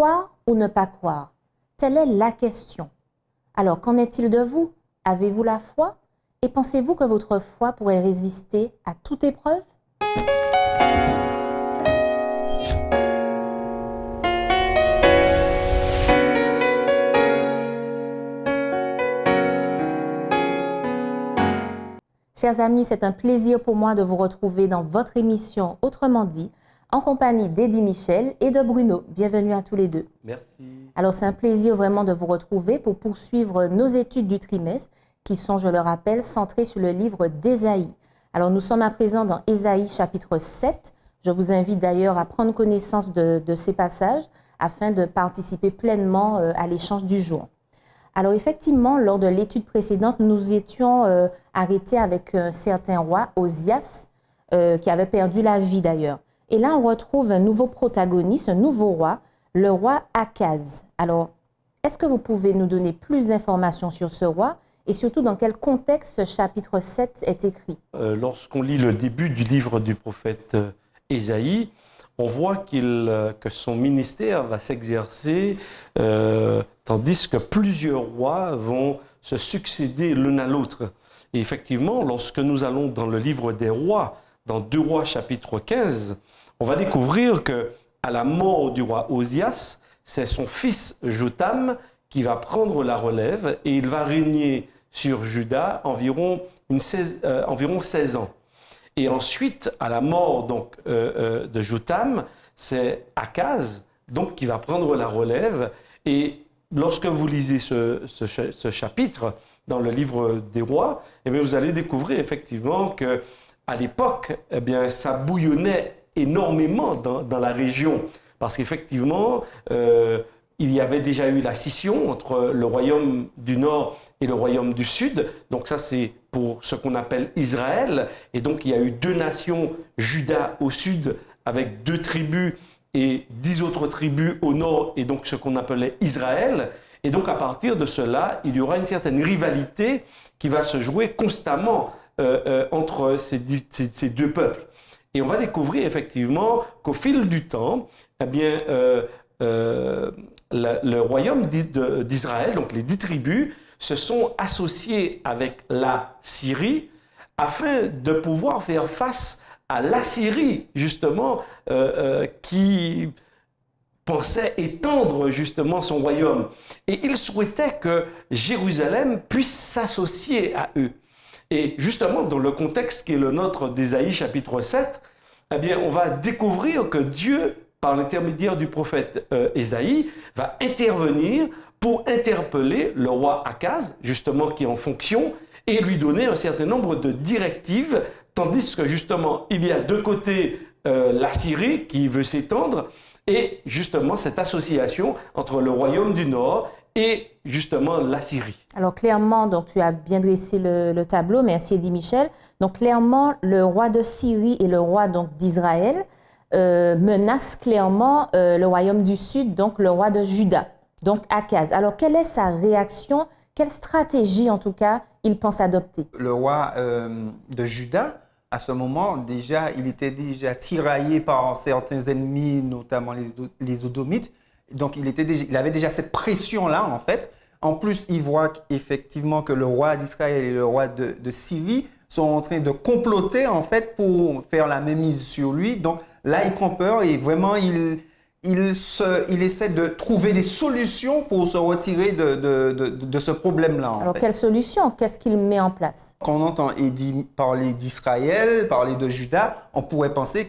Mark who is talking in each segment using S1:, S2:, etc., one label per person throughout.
S1: Croire ou ne pas croire? Telle est la question. Alors, qu'en est-il de vous? Avez-vous la foi? Et pensez-vous que votre foi pourrait résister à toute épreuve? Chers amis, c'est un plaisir pour moi de vous retrouver dans votre émission Autrement dit, en compagnie d'Eddie Michel et de Bruno. Bienvenue à tous les deux.
S2: Merci.
S1: Alors, c'est un plaisir vraiment de vous retrouver pour poursuivre nos études du trimestre qui sont, je le rappelle, centrées sur le livre d'Ésaïe. Alors, nous sommes à présent dans Ésaïe chapitre 7. Je vous invite d'ailleurs à prendre connaissance de ces passages afin de participer pleinement à l'échange du jour. Alors effectivement, lors de l'étude précédente, nous étions arrêtés avec un certain roi, Osias, qui avait perdu la vie d'ailleurs. Et là, on retrouve un nouveau protagoniste, un nouveau roi, le roi Akaz. Alors, est-ce que vous pouvez nous donner plus d'informations sur ce roi et surtout dans quel contexte ce chapitre 7 est écrit?
S2: Lorsqu'on lit le début du livre du prophète Ésaïe, on voit que son ministère va s'exercer tandis que plusieurs rois vont se succéder l'un à l'autre. Et effectivement, lorsque nous allons dans le livre des rois, dans 2 Rois chapitre 15, on va découvrir que à la mort du roi Osias, c'est son fils Jotham qui va prendre la relève et il va régner sur Juda environ 16 ans. Et ensuite, à la mort donc, de Jotham, c'est Akaz donc, qui va prendre la relève. Et lorsque vous lisez ce chapitre dans le livre des rois, eh bien, vous allez découvrir effectivement qu'à l'époque, eh bien, ça bouillonnait énormément dans la région. Parce qu'effectivement, il y avait déjà eu la scission entre le royaume du Nord et le royaume du Sud. Donc ça, c'est pour ce qu'on appelle Israël. Et donc, il y a eu 2 nations, Juda au sud, avec 2 tribus et 10 autres tribus au nord, et donc ce qu'on appelait Israël. Et donc, à partir de cela, il y aura une certaine rivalité qui va se jouer constamment entre ces 2 peuples. Et on va découvrir effectivement qu'au fil du temps, eh bien, le royaume d'Israël, donc les 10 tribus, se sont associés avec la Syrie afin de pouvoir faire face à l'Assyrie, justement, qui pensait étendre justement son royaume. Et ils souhaitaient que Jérusalem puisse s'associer à eux. Et justement, dans le contexte qui est le nôtre d'Ésaïe chapitre 7, eh bien, on va découvrir que Dieu, par l'intermédiaire du prophète Ésaïe, va intervenir pour interpeller le roi Akaz, justement qui est en fonction, et lui donner un certain nombre de directives, tandis que justement, il y a de côté la Syrie qui veut s'étendre, et justement cette association entre le royaume du Nord et justement la Syrie.
S1: Alors clairement, donc tu as bien dressé le tableau, merci Eddie Michel. Donc clairement, le roi de Syrie et le roi donc d'Israël menacent clairement le royaume du Sud, donc le roi de Juda, donc Akaz. Alors quelle est sa réaction? Quelle stratégie en tout cas il pense adopter?
S3: Le roi de Juda, à ce moment, déjà, il était déjà tiraillé par certains ennemis, notamment les Edomites. Donc, il avait déjà cette pression-là, en fait. En plus, il voit effectivement que le roi d'Israël et le roi de Syrie sont en train de comploter, en fait, pour faire la mainmise sur lui. Donc, là, il prend peur et vraiment, il essaie de trouver des solutions pour se retirer de ce problème-là.
S1: Alors, quelle solution? Qu'est-ce qu'il met en place?
S3: Quand on entend Eddie parler d'Israël, parler de Juda, on pourrait penser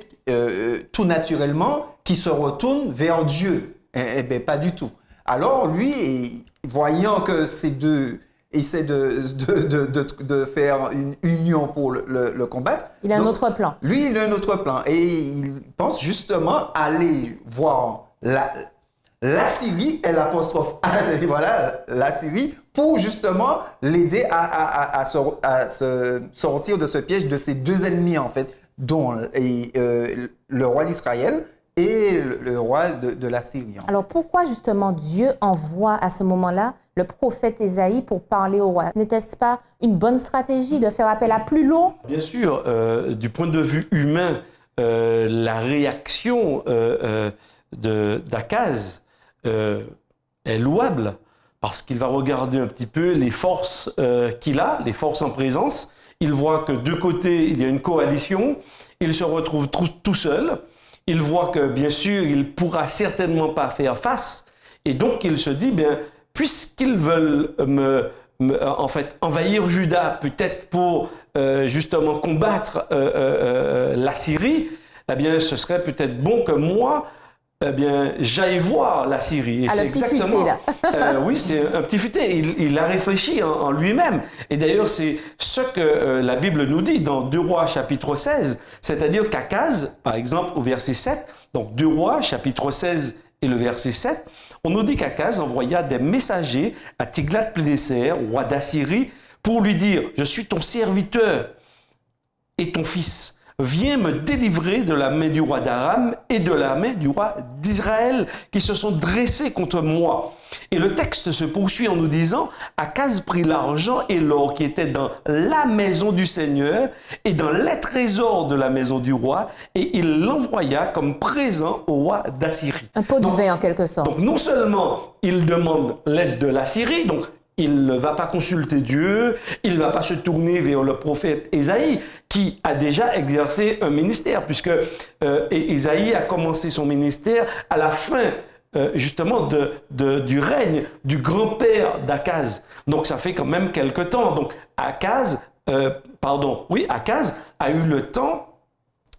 S3: tout naturellement qu'il se retourne vers Dieu. Eh bien, pas du tout. Alors, lui, voyant que ces deux essaient de faire une union pour le combattre.
S1: Il a un autre plan.
S3: Lui, il a un autre plan. Et il pense justement aller voir la Syrie, et l'apostrophe, voilà, la Syrie, pour justement l'aider à se sortir de ce piège de ces 2 ennemis, en fait, dont le roi d'Israël et le roi de la Syrie.
S1: Alors pourquoi justement Dieu envoie à ce moment-là le prophète Ésaïe pour parler au roi? N'était-ce pas une bonne stratégie de faire appel à plus lourd?
S2: Bien sûr, du point de vue humain, la réaction d'Akaz est louable, parce qu'il va regarder un petit peu les forces qu'il a, les forces en présence. Il voit que de côté, il y a une coalition. Il se retrouve tout seul. Il voit que, bien sûr, il ne pourra certainement pas faire face. Et donc, il se dit, bien, puisqu'ils veulent en fait, envahir Juda, peut-être pour justement combattre la Syrie, eh bien, ce serait peut-être bon que moi, eh bien, j'aille voir la Syrie. Et
S1: c'est exactement. Futé,
S2: là. Oui, c'est un petit futé. Il a réfléchi en lui-même. Et d'ailleurs, c'est ce que la Bible nous dit dans 2 Rois chapitre 16. C'est-à-dire qu'Akaz, par exemple, au verset 7, donc 2 Rois chapitre 16 et le verset 7, on nous dit qu'Akaz envoya des messagers à Tiglath-Pileser, roi d'Assyrie, pour lui dire « Je suis ton serviteur et ton fils. Viens me délivrer de la main du roi d'Aram et de la main du roi d'Israël qui se sont dressés contre moi. » Et le texte se poursuit en nous disant « Akaz prit l'argent et l'or qui étaient dans la maison du Seigneur et dans les trésors de la maison du roi et il l'envoya comme présent au roi d'Assyrie. »
S1: Un pot de vin en quelque sorte.
S2: Donc non seulement il demande l'aide de la Syrie, donc il ne va pas consulter Dieu, il ne va pas se tourner vers le prophète Ésaïe, qui a déjà exercé un ministère, puisque Ésaïe a commencé son ministère à la fin justement du règne du grand-père d'Akaz. Donc ça fait quand même quelque temps. Donc Akaz a eu le temps,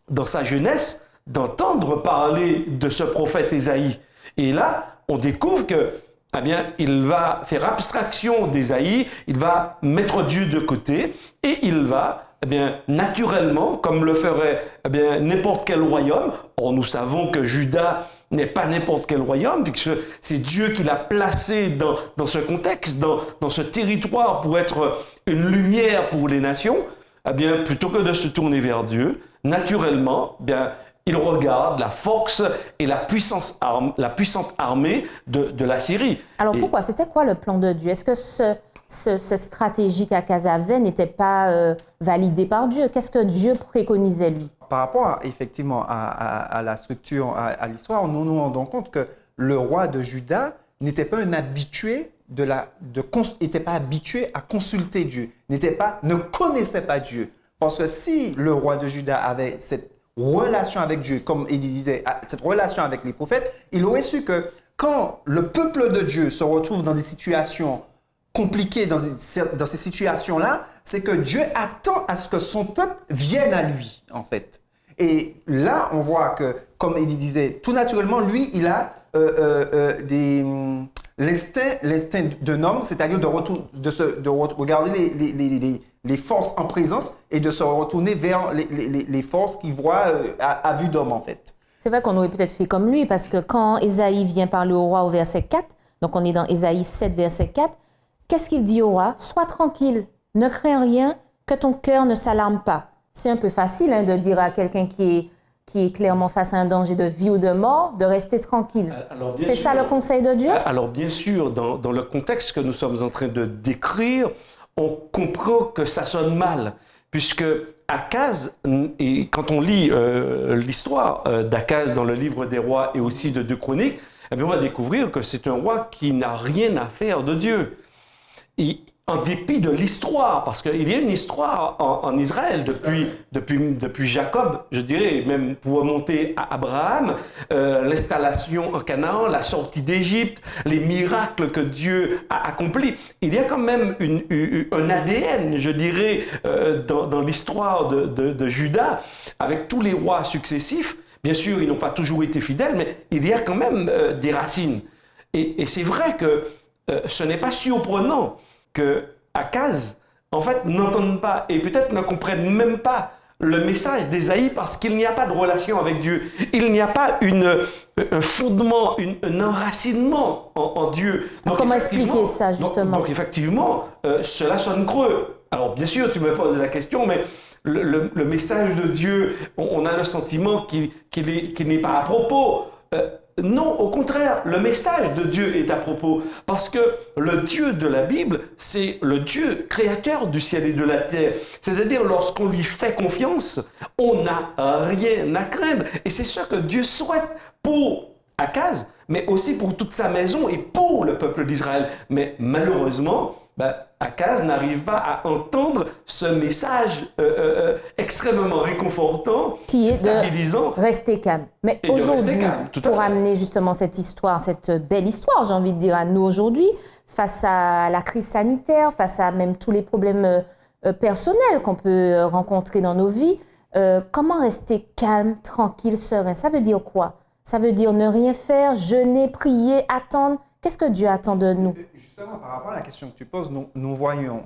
S2: dans sa jeunesse, d'entendre parler de ce prophète Ésaïe. Et là, on découvre que eh bien, il va faire abstraction d'Ésaïe, il va mettre Dieu de côté et il va, eh bien, naturellement, comme le ferait eh bien, n'importe quel royaume. Or, nous savons que Juda n'est pas n'importe quel royaume, puisque c'est Dieu qui l'a placé dans ce contexte, dans ce territoire pour être une lumière pour les nations. Eh bien, plutôt que de se tourner vers Dieu, naturellement, eh bien, il regarde la force et la puissante armée de la Syrie.
S1: Alors pourquoi? C'était quoi le plan de Dieu? Est-ce que ce stratégie qu'Akaz avait n'était pas validé par Dieu? Qu'est-ce que Dieu préconisait lui?
S3: Par rapport effectivement à la structure, à l'histoire, nous nous rendons compte que le roi de Juda n'était pas un habitué n'était pas habitué à consulter Dieu, ne connaissait pas Dieu. Parce que si le roi de Juda avait cette relation avec Dieu, comme il disait, cette relation avec les prophètes, il aurait su que quand le peuple de Dieu se retrouve dans des situations compliquées, dans ces situations-là, c'est que Dieu attend à ce que son peuple vienne à lui, en fait. Et là, on voit que, comme il disait, tout naturellement, lui, il a l'instinct d'un homme, c'est-à-dire de regarder les forces en présence et de se retourner vers les forces qu'il voit à vue d'homme, en fait.
S1: C'est vrai qu'on aurait peut-être fait comme lui, parce que quand Ésaïe vient parler au roi au verset 4, donc on est dans Ésaïe 7, verset 4, qu'est-ce qu'il dit au roi? « Sois tranquille, ne crains rien, que ton cœur ne s'alarme pas. » C'est un peu facile de dire à quelqu'un qui est clairement face à un danger de vie ou de mort, de rester tranquille. C'est ça le conseil de Dieu?
S2: Alors bien sûr, dans le contexte que nous sommes en train de décrire, on comprend que ça sonne mal, puisque Akaz, et quand on lit l'histoire d'Akaz dans le livre des rois et aussi de 2 Chroniques, eh bien on va découvrir que c'est un roi qui n'a rien à faire de Dieu. En dépit de l'histoire, parce qu'il y a une histoire en Israël depuis Jacob, je dirais, même pour remonter à Abraham, l'installation en Canaan, la sortie d'Égypte, les miracles que Dieu a accomplis. Il y a quand même un ADN, je dirais, dans l'histoire de Juda, avec tous les rois successifs. Bien sûr, ils n'ont pas toujours été fidèles, mais il y a quand même des racines. Et c'est vrai que ce n'est pas surprenant que Akaz, en fait, n'entendent pas et peut-être ne comprennent même pas le message d'Ésaïe parce qu'il n'y a pas de relation avec Dieu. Il n'y a pas un fondement, un enracinement en Dieu.
S1: Donc, comment expliquer ça, justement?
S2: Donc effectivement, cela sonne creux. Alors, bien sûr, tu me poses la question, mais le message de Dieu, on a le sentiment qu'il n'est pas à propos. Non, au contraire, le message de Dieu est à propos. Parce que le Dieu de la Bible, c'est le Dieu créateur du ciel et de la terre. C'est-à-dire, lorsqu'on lui fait confiance, on n'a rien à craindre. Et c'est ce que Dieu souhaite pour Akaz, mais aussi pour toute sa maison et pour le peuple d'Israël. Mais malheureusement, Akaz n'arrive pas à entendre ce message extrêmement réconfortant,
S1: qui est
S2: stabilisant.
S1: de rester calme. Mais aujourd'hui, pour amener justement cette histoire, cette belle histoire, j'ai envie de dire à nous aujourd'hui, face à la crise sanitaire, face à même tous les problèmes personnels qu'on peut rencontrer dans nos vies, comment rester calme, tranquille, serein? Ça veut dire quoi? Ça veut dire ne rien faire, jeûner, prier, attendre. Qu'est-ce que Dieu attend de nous?
S3: Justement, par rapport à la question que tu poses, nous voyons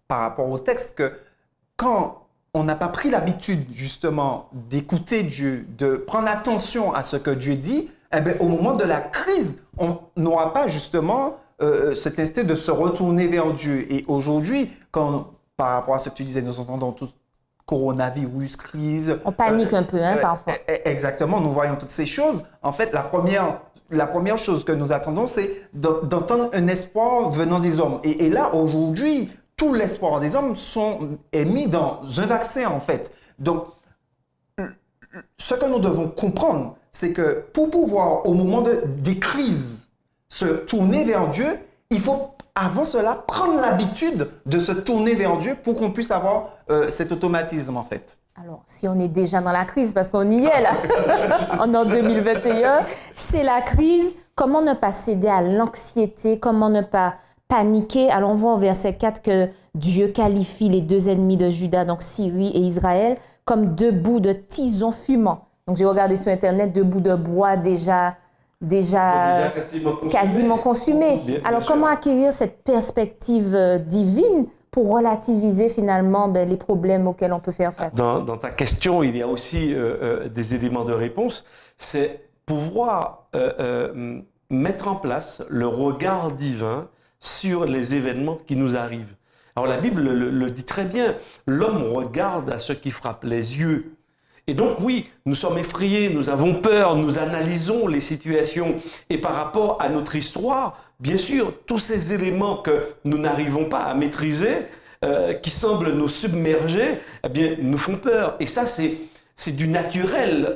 S3: par rapport au texte que quand on n'a pas pris l'habitude justement d'écouter Dieu, de prendre attention à ce que Dieu dit, eh bien, au moment de la crise, on n'aura pas justement cet instinct de se retourner vers Dieu. Et aujourd'hui, par rapport à ce que tu disais, nous entendons tout coronavirus, crise.
S1: On panique un peu, parfois.
S3: Exactement, nous voyons toutes ces choses. En fait, la première chose que nous attendons, c'est d'entendre un espoir venant des hommes. Et là, aujourd'hui, tout l'espoir des hommes est mis dans un vaccin, en fait. Donc, ce que nous devons comprendre, c'est que pour pouvoir, au moment des crises, se tourner vers Dieu, il faut, avant cela, prendre l'habitude de se tourner vers Dieu pour qu'on puisse avoir cet automatisme, en fait.
S1: Alors, si on est déjà dans la crise, parce qu'on y est là, en 2021, c'est la crise. Comment ne pas céder à l'anxiété? Comment ne pas paniquer? Alors, on voit au verset 4 que Dieu qualifie les deux ennemis de Juda, donc Syrie et Israël, comme deux bouts de tison fumant. Donc, j'ai regardé sur Internet, deux bouts de bois déjà quasiment consumés. Alors, comment acquérir cette perspective divine pour relativiser finalement les problèmes auxquels on peut faire face?
S2: Dans ta question, il y a aussi des éléments de réponse. C'est pouvoir mettre en place le regard divin sur les événements qui nous arrivent. Alors la Bible le dit très bien, l'homme regarde à ce qui frappe les yeux. Et donc oui, nous sommes effrayés, nous avons peur, nous analysons les situations. Et par rapport à notre histoire, bien sûr, tous ces éléments que nous n'arrivons pas à maîtriser, qui semblent nous submerger, eh bien, nous font peur. Et ça, c'est du naturel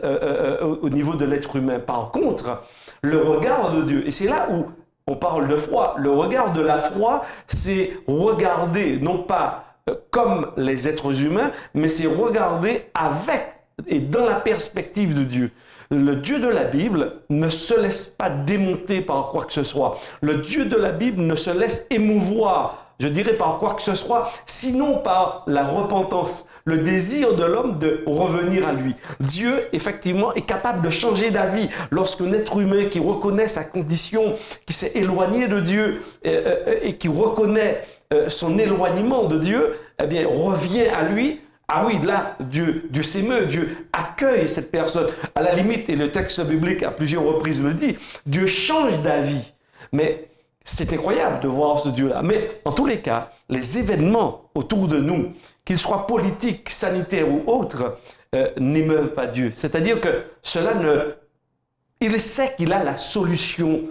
S2: au niveau de l'être humain. Par contre, le regard de Dieu, et c'est là où on parle de foi, le regard de la foi, c'est regarder, non pas comme les êtres humains, mais c'est regarder avec et dans la perspective de Dieu. Le Dieu de la Bible ne se laisse pas démonter par quoi que ce soit. Le Dieu de la Bible ne se laisse émouvoir, je dirais, par quoi que ce soit, sinon par la repentance, le désir de l'homme de revenir à lui. Dieu, effectivement, est capable de changer d'avis lorsqu'un être humain qui reconnaît sa condition, qui s'est éloigné de Dieu et qui reconnaît son éloignement de Dieu, eh bien, revient à lui. Ah oui, là, Dieu s'émeut, Dieu accueille cette personne. À la limite, et le texte biblique à plusieurs reprises le dit, Dieu change d'avis. Mais c'est incroyable de voir ce Dieu-là. Mais en tous les cas, les événements autour de nous, qu'ils soient politiques, sanitaires ou autres, n'émeuvent pas Dieu. C'est-à-dire que il sait qu'il a la solution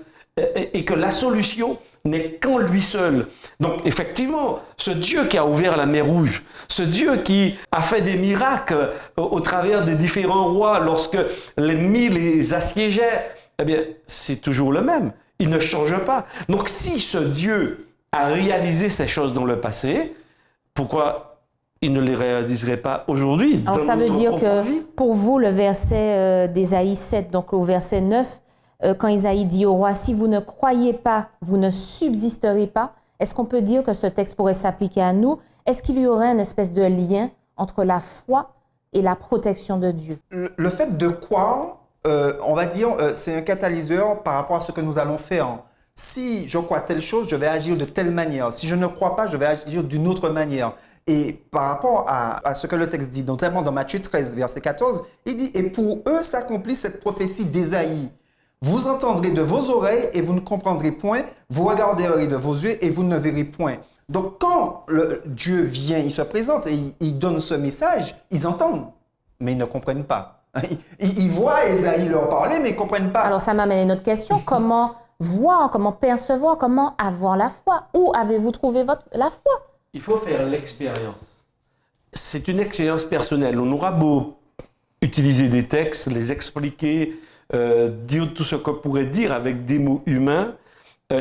S2: et que la solution n'est qu'en lui seul. Donc effectivement, ce Dieu qui a ouvert la mer Rouge, ce Dieu qui a fait des miracles au travers des différents rois lorsque l'ennemi les assiégeait, eh bien, c'est toujours le même. Il ne change pas. Donc si ce Dieu a réalisé ces choses dans le passé, pourquoi il ne les réaliserait pas aujourd'hui?
S1: Alors ça veut dire que pour vous, le verset d'Ésaïe 7, donc au verset 9, quand Isaïe dit au roi, si vous ne croyez pas, vous ne subsisterez pas, est-ce qu'on peut dire que ce texte pourrait s'appliquer à nous? Est-ce qu'il y aurait une espèce de lien entre la foi et la protection de Dieu?
S3: Le fait de croire, on va dire, c'est un catalyseur par rapport à ce que nous allons faire. Si je crois telle chose, je vais agir de telle manière. Si je ne crois pas, je vais agir d'une autre manière. Et par rapport à ce que le texte dit, notamment dans Matthieu 13, verset 14, il dit « Et pour eux s'accomplit cette prophétie d'Ésaïe. Vous entendrez de vos oreilles et vous ne comprendrez point. Vous regarderez de vos yeux et vous ne verrez point. » Donc, quand Dieu vient, il se présente et il donne ce message, ils entendent, mais ils ne comprennent pas. Ils voient Ésaïe leur parler, mais ils ne comprennent pas.
S1: Alors, ça m'amène à une autre question. Comment voir, comment percevoir, comment avoir la foi? Où avez-vous trouvé la foi?
S2: Il faut faire l'expérience. C'est une expérience personnelle. On aura beau utiliser des textes, les expliquer, dire tout ce qu'on pourrait dire avec des mots humains,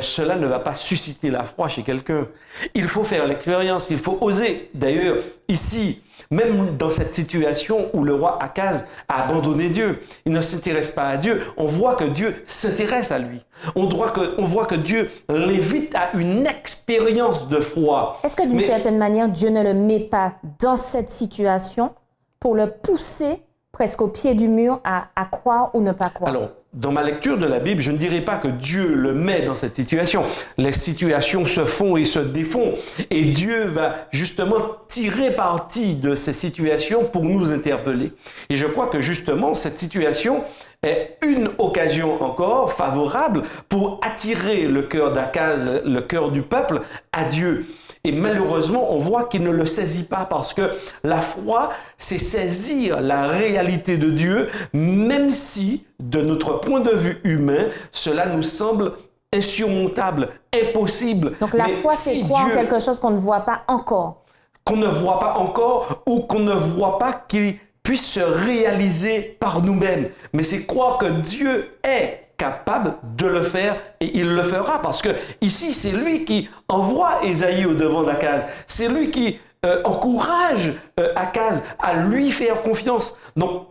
S2: cela ne va pas susciter la foi chez quelqu'un. Il faut faire l'expérience, il faut oser. D'ailleurs, ici, même dans cette situation où le roi Akaz a abandonné Dieu, il ne s'intéresse pas à Dieu, on voit que Dieu s'intéresse à lui. On voit que Dieu l'invite à une expérience de foi.
S1: Est-ce que d'une certaine manière, Dieu ne le met pas dans cette situation pour le pousser presque au pied du mur à croire ou ne pas croire?
S2: Alors, dans ma lecture de la Bible, je ne dirais pas que Dieu le met dans cette situation. Les situations se font et se défont. Et Dieu va justement tirer parti de ces situations pour nous interpeller. Et je crois que justement, cette situation est une occasion encore favorable pour attirer le cœur d'Akaz, le cœur du peuple, à Dieu. Et malheureusement, on voit qu'il ne le saisit pas parce que la foi, c'est saisir la réalité de Dieu, même si, de notre point de vue humain, cela nous semble insurmontable, impossible.
S1: Donc la foi, c'est croire en quelque chose qu'on ne voit pas encore.
S2: Qu'on ne voit pas encore ou qu'on ne voit pas qu'il puisse se réaliser par nous-mêmes. Mais c'est croire que Dieu est capable de le faire et il le fera parce que ici c'est lui qui envoie Ésaïe au devant d'Akaz, c'est lui qui encourage Akaz à lui faire confiance. Donc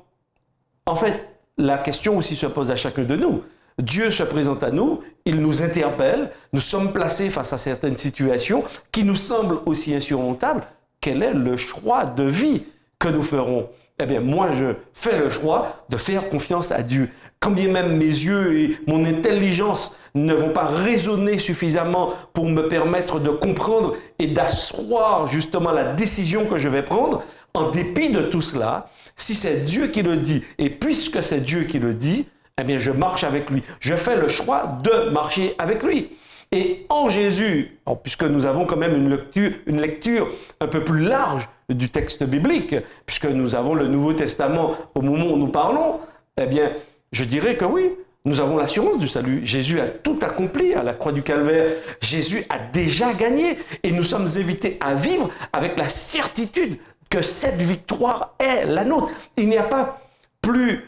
S2: en fait la question aussi se pose à chacun de nous. Dieu se présente à nous, il nous interpelle, nous sommes placés face à certaines situations qui nous semblent aussi insurmontables. Quel est le choix de vie que nous ferons? Eh bien, moi, je fais le choix de faire confiance à Dieu. Quand bien même mes yeux et mon intelligence ne vont pas raisonner suffisamment pour me permettre de comprendre et d'asseoir justement la décision que je vais prendre, en dépit de tout cela, si c'est Dieu qui le dit, et puisque c'est Dieu qui le dit, eh bien, je marche avec lui. Je fais le choix de marcher avec lui. Et en Jésus, puisque nous avons quand même une lecture un peu plus large du texte biblique, puisque nous avons le Nouveau Testament au moment où nous parlons, eh bien, je dirais que oui, nous avons l'assurance du salut. Jésus a tout accompli à la croix du Calvaire. Jésus a déjà gagné et nous sommes invités à vivre avec la certitude que cette victoire est la nôtre. Il n'y a pas plus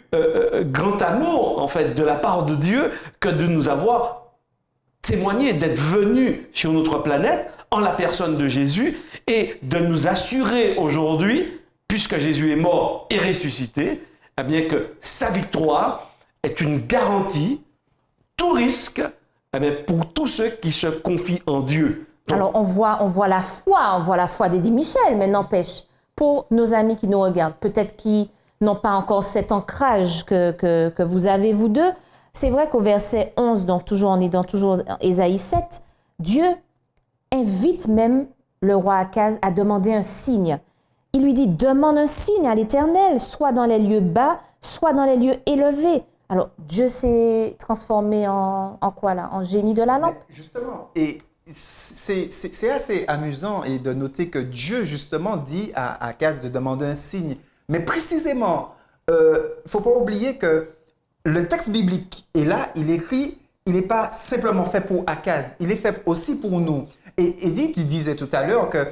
S2: grand amour, en fait, de la part de Dieu que de nous avoir témoigner, d'être venu sur notre planète en la personne de Jésus et de nous assurer aujourd'hui, puisque Jésus est mort et ressuscité, eh bien que sa victoire est une garantie, tout risque, eh bien pour tous ceux qui se confient en Dieu. Donc,
S1: alors on voit la foi d'Eddie Michel, mais n'empêche, pour nos amis qui nous regardent, peut-être qui n'ont pas encore cet ancrage que vous avez, vous deux, c'est vrai qu'au verset 11, donc on est dans Ésaïe 7, Dieu invite même le roi Akaz à demander un signe. Il lui dit, demande un signe à l'Éternel, soit dans les lieux bas, soit dans les lieux élevés. Alors, Dieu s'est transformé en quoi là? En génie de la lampe?
S3: Mais justement, et c'est assez amusant et de noter que Dieu justement dit à Akaz de demander un signe. Mais précisément, il ne faut pas oublier que le texte biblique est là, il écrit, il n'est pas simplement fait pour Akaz, il est fait aussi pour nous. Et Edith disait tout à l'heure que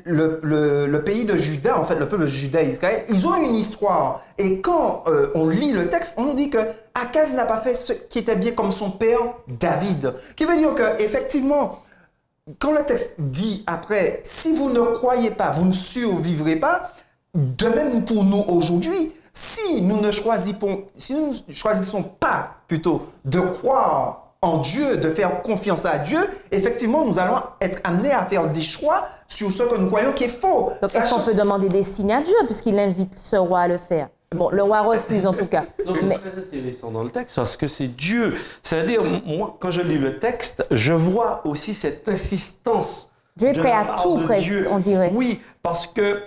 S3: le pays de Juda, en fait le peuple de Juda et Israël, ils ont une histoire. Et quand on lit le texte, on nous dit que Akaz n'a pas fait ce qui était bien comme son père David. Qui veut dire qu'effectivement, quand le texte dit après, si vous ne croyez pas, vous ne survivrez pas, de même pour nous aujourd'hui, si nous ne choisissons pas plutôt de croire en Dieu, de faire confiance à Dieu, effectivement, nous allons être amenés à faire des choix sur ce que nous croyons qui est faux.
S1: Donc, est-ce qu'on peut demander des signes à Dieu puisqu'il invite ce roi à le faire? Bon, le roi refuse en tout cas.
S2: Donc, c'est très intéressant dans le texte parce que c'est Dieu. C'est-à-dire, moi, quand je lis le texte, je vois aussi cette insistance.
S1: Dieu est prêt à tout, presque, on dirait.
S2: Oui, parce que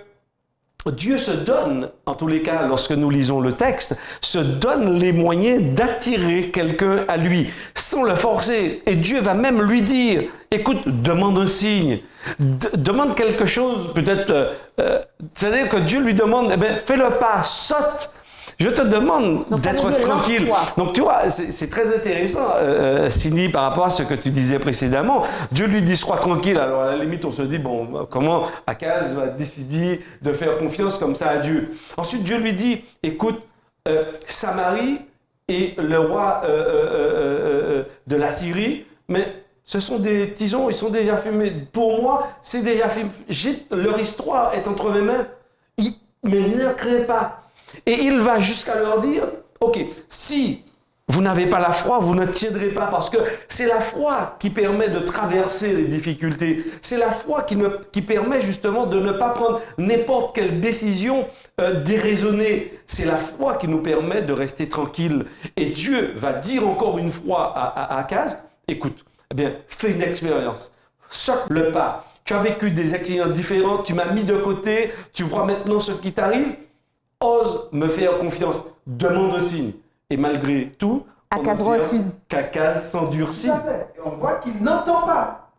S2: Dieu se donne, en tous les cas, lorsque nous lisons le texte, se donne les moyens d'attirer quelqu'un à lui, sans le forcer. Et Dieu va même lui dire, écoute, demande un signe, demande quelque chose, peut-être, c'est-à-dire que Dieu lui demande, eh bien, fais le pas, saute. Je te demande d'être tranquille. Donc, tu vois, c'est très intéressant, Cindy, par rapport à ce que tu disais précédemment. Dieu lui dit, sois tranquille. Alors, à la limite, on se dit, bon, comment Akaz va décider de faire confiance comme ça à Dieu? Ensuite, Dieu lui dit, écoute, Samarie et le roi de la Syrie, mais ce sont des tisons, ils sont déjà fumés. Pour moi, c'est déjà fumé. Leur histoire est entre mes mains. Mais ne craignez pas. Et il va jusqu'à leur dire, ok, si vous n'avez pas la foi, vous ne tiendrez pas, parce que c'est la foi qui permet de traverser les difficultés. C'est la foi qui permet justement de ne pas prendre n'importe quelle décision déraisonnée. C'est la foi qui nous permet de rester tranquille. Et Dieu va dire encore une fois à Akaz, écoute, eh bien, fais une expérience, saute le pas. Tu as vécu des expériences différentes, tu m'as mis de côté, tu vois maintenant ce qui t'arrive, ose me faire confiance, demande un signe. Et malgré tout,
S1: Akaz refuse.
S2: qu'Akaz s'endurcit.
S3: On voit qu'il n'entend pas.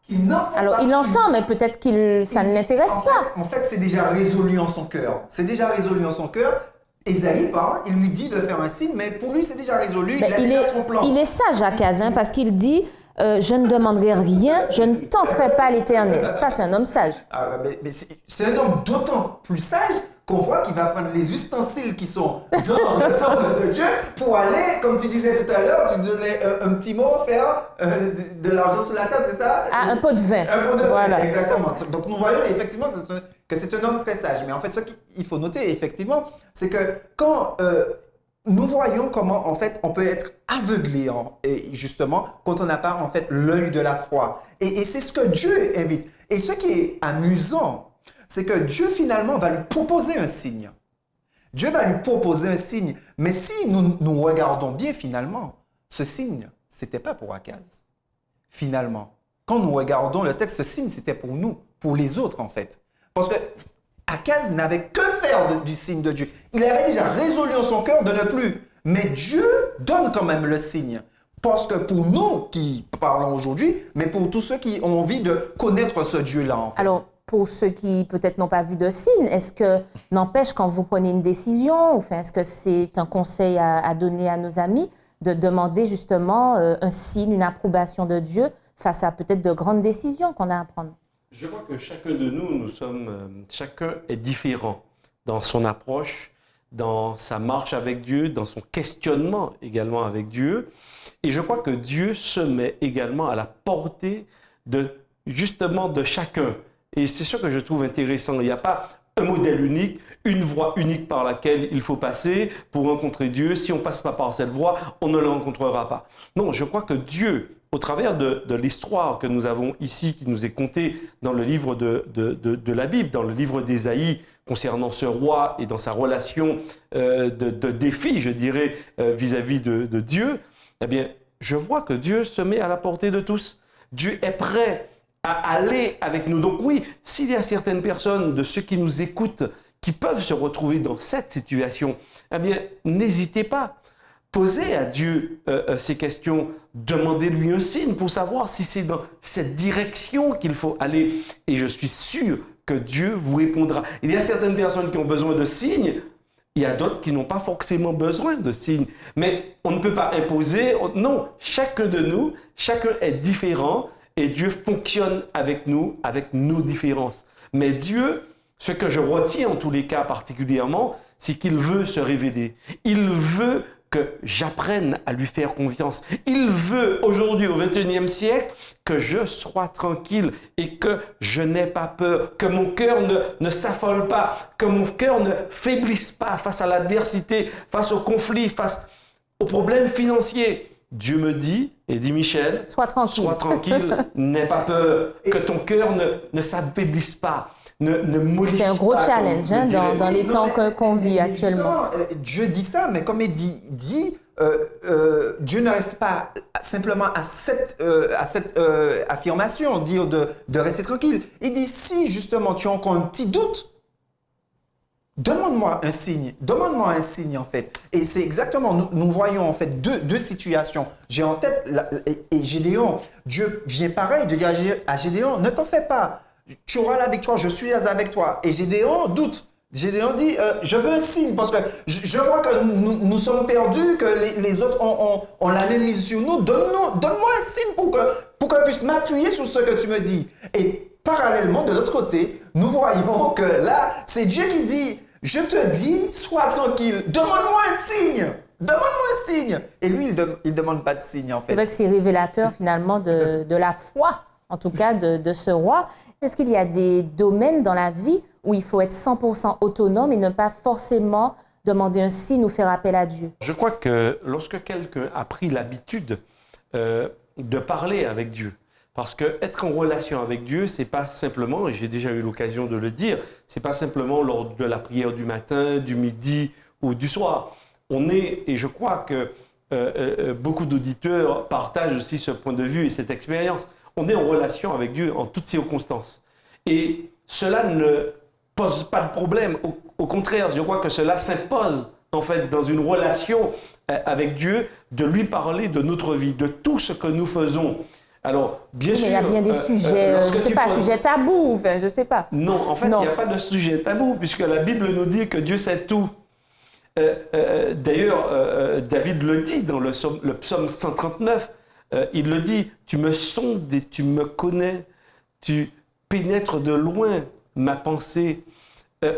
S1: Alors, il entend, mais peut-être que ça ne l'intéresse pas.
S3: En fait, c'est déjà résolu en son cœur. C'est déjà résolu en son cœur. Ésaïe parle, il lui dit de faire un signe, mais pour lui, c'est déjà résolu. Il a déjà son plan.
S1: Il est sage, Akaz, parce qu'il dit je ne demanderai rien, je ne tenterai pas l'Éternel. Ça, c'est un homme sage.
S3: Mais c'est un homme d'autant plus sage qu'on voit qu'il va prendre les ustensiles qui sont dans le temple de Dieu pour aller, comme tu disais tout à l'heure, tu donnais un petit mot, faire de l'argent sur la table, c'est ça?
S1: Ah, un pot de vin.
S3: Un pot de vin,
S1: voilà.
S3: exactement. Donc nous voyons effectivement que c'est un homme très sage. Mais en fait, ce qu'il faut noter, effectivement, c'est que quand nous voyons comment, en fait, on peut être aveuglé, et justement, quand on n'a pas, en fait, l'œil de la foi. Et c'est ce que Dieu invite. Et ce qui est amusant, c'est que Dieu, finalement, va lui proposer un signe. Dieu va lui proposer un signe. Mais si nous regardons bien, finalement, ce signe, ce n'était pas pour Akaz. Finalement, quand nous regardons le texte, ce signe, c'était pour nous, pour les autres, en fait. Parce que Akaz n'avait que faire du signe de Dieu. Il avait déjà résolu en son cœur de ne plus. Mais Dieu donne quand même le signe. Parce que pour nous qui parlons aujourd'hui, mais pour tous ceux qui ont envie de connaître ce Dieu-là, en fait.
S1: Alors, pour ceux qui peut-être n'ont pas vu de signe, est-ce que, n'empêche, quand vous prenez une décision, enfin, est-ce que c'est un conseil à donner à nos amis de demander justement un signe, une approbation de Dieu face à peut-être de grandes décisions qu'on a à prendre?
S2: Je crois que chacun de nous, chacun est différent dans son approche, dans sa marche avec Dieu, dans son questionnement également avec Dieu. Et je crois que Dieu se met également à la portée justement de chacun. Et c'est ce que je trouve intéressant. Il n'y a pas un modèle unique, une voie unique par laquelle il faut passer pour rencontrer Dieu. Si on ne passe pas par cette voie, on ne le rencontrera pas. Non, je crois que Dieu, au travers de l'histoire que nous avons ici, qui nous est contée dans le livre de la Bible, dans le livre d'Ésaïe, concernant ce roi et dans sa relation de défi, je dirais, vis-à-vis de Dieu, eh bien, je vois que Dieu se met à la portée de tous. Dieu est prêt à aller avec nous. Donc oui, s'il y a certaines personnes de ceux qui nous écoutent qui peuvent se retrouver dans cette situation, eh bien, n'hésitez pas. Posez à Dieu ces questions, demandez-lui un signe pour savoir si c'est dans cette direction qu'il faut aller. Et je suis sûr que Dieu vous répondra. Il y a certaines personnes qui ont besoin de signes, il y a d'autres qui n'ont pas forcément besoin de signes. Mais on ne peut pas imposer. Non, chacun de nous, chacun est différent et Dieu fonctionne avec nous, avec nos différences. Mais Dieu, ce que je retiens en tous les cas particulièrement, c'est qu'il veut se révéler. Il veut que j'apprenne à lui faire confiance. Il veut aujourd'hui, au XXIe siècle, que je sois tranquille et que je n'ai pas peur, que mon cœur ne s'affole pas, que mon cœur ne faiblisse pas face à l'adversité, face aux conflits, face aux problèmes financiers. Dieu me dit, et dit Michel,
S1: sois tranquille,
S2: n'aie pas peur, que ton cœur ne s'affaiblisse pas. Ne mollisse pas.
S1: C'est un gros challenge dans les temps qu'on vit actuellement.
S3: Dieu dit ça, mais comme il dit Dieu ne reste pas simplement à cette affirmation, dire de rester tranquille. Il dit, si justement tu as encore un petit doute, demande-moi un signe en fait. Et c'est exactement, nous voyons en fait deux situations. J'ai en tête, et Gédéon, Dieu vient pareil de dire à Gédéon, ne t'en fais pas. Tu auras la victoire, je suis avec toi. Et Gédéon doute. Gédéon dit, je veux un signe parce que je vois que nous sommes perdus, que les autres ont la même mise sur nous. Donne-moi un signe pour que je puisse m'appuyer sur ce que tu me dis. Et parallèlement, de l'autre côté, nous voyons que là, c'est Dieu qui dit, je te dis, sois tranquille, demande-moi un signe. demande-moi un signe. Et lui, il demande pas de signe, en
S1: C'est
S3: fait.
S1: vrai que c'est révélateur finalement de la foi, en tout cas de ce roi. Est-ce qu'il y a des domaines dans la vie où il faut être 100% autonome et ne pas forcément demander un signe ou faire appel à Dieu?
S2: Je crois que lorsque quelqu'un a pris l'habitude de parler avec Dieu, parce que être en relation avec Dieu, c'est pas simplement, et j'ai déjà eu l'occasion de le dire, c'est pas simplement lors de la prière du matin, du midi ou du soir. On est, et je crois que beaucoup d'auditeurs partagent aussi ce point de vue et cette expérience. On est en relation avec Dieu en toutes circonstances. Et cela ne pose pas de problème. Au contraire, je crois que cela s'impose en fait dans une relation avec Dieu, de lui parler de notre vie, de tout ce que nous faisons. Alors, bien sûr...
S1: Mais il y a bien des sujets, je ne sais pas, sujet tabou, enfin, je ne sais pas.
S2: Non, en fait, il n'y a pas de sujet tabou, puisque la Bible nous dit que Dieu sait tout. D'ailleurs, David le dit dans le psaume 139, il le dit, « Tu me sondes et tu me connais, tu pénètres de loin ma pensée.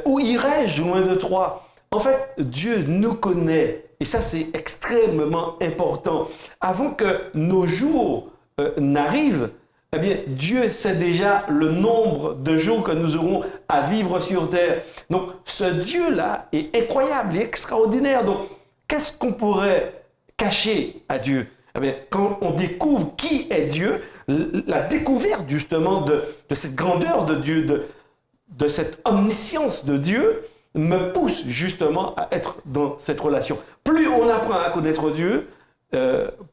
S2: Où irais-je loin de toi ?» En fait, Dieu nous connaît, et ça c'est extrêmement important. Avant que nos jours n'arrivent, eh bien, Dieu sait déjà le nombre de jours que nous aurons à vivre sur terre. Donc, ce Dieu-là est incroyable et extraordinaire. Donc, qu'est-ce qu'on pourrait cacher à Dieu? Eh bien, quand on découvre qui est Dieu, la découverte justement de cette grandeur de Dieu, de cette omniscience de Dieu, me pousse justement à être dans cette relation. Plus on apprend à connaître Dieu,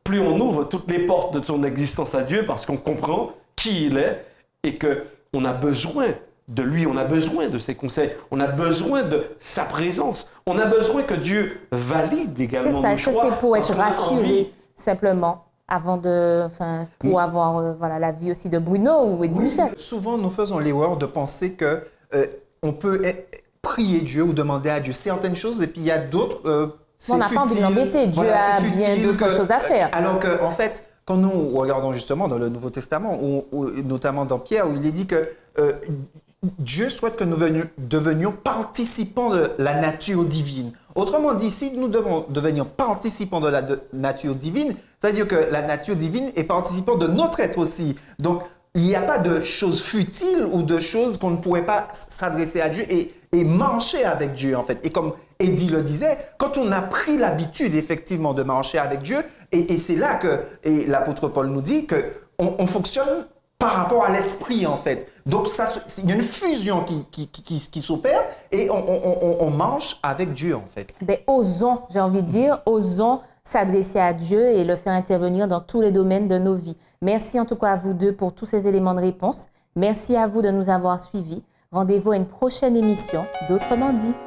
S2: plus on ouvre toutes les portes de son existence à Dieu parce qu'on comprend qui il est et qu'on a besoin de lui, on a besoin de ses conseils, on a besoin de sa présence, on a besoin que Dieu valide également nos choix.
S1: C'est ça, est-ce que c'est pour être
S2: parce qu'on a envie.
S1: rassuré simplement avant pour avoir la vie aussi de Bruno ou Eddie Michel?
S3: Souvent, nous faisons l'erreur de penser que on peut prier Dieu ou demander à Dieu certaines choses et puis il y a d'autres...
S1: on n'a pas envie de l'embêter. Dieu a bien d'autres choses à faire.
S3: Alors qu'en fait, quand nous regardons justement dans le Nouveau Testament, ou notamment dans Pierre, où il est dit que Dieu souhaite que nous devenions participants de la nature divine. Autrement dit, si nous devons devenir participants de la nature divine, ça veut dire que la nature divine est participant de notre être aussi. Donc, il n'y a pas de choses futiles ou de choses qu'on ne pourrait pas s'adresser à Dieu et marcher avec Dieu, en fait. Et comme Eddie le disait, quand on a pris l'habitude, effectivement, de marcher avec Dieu, et c'est là que l'apôtre Paul nous dit qu'on fonctionne par rapport à l'esprit, en fait. Donc, il y a une fusion qui s'opère et on marche avec Dieu, en fait.
S1: Ben, osons, j'ai envie de dire, osons s'adresser à Dieu et le faire intervenir dans tous les domaines de nos vies. Merci en tout cas à vous deux pour tous ces éléments de réponse. Merci à vous de nous avoir suivis. Rendez-vous à une prochaine émission d'Autrement dit.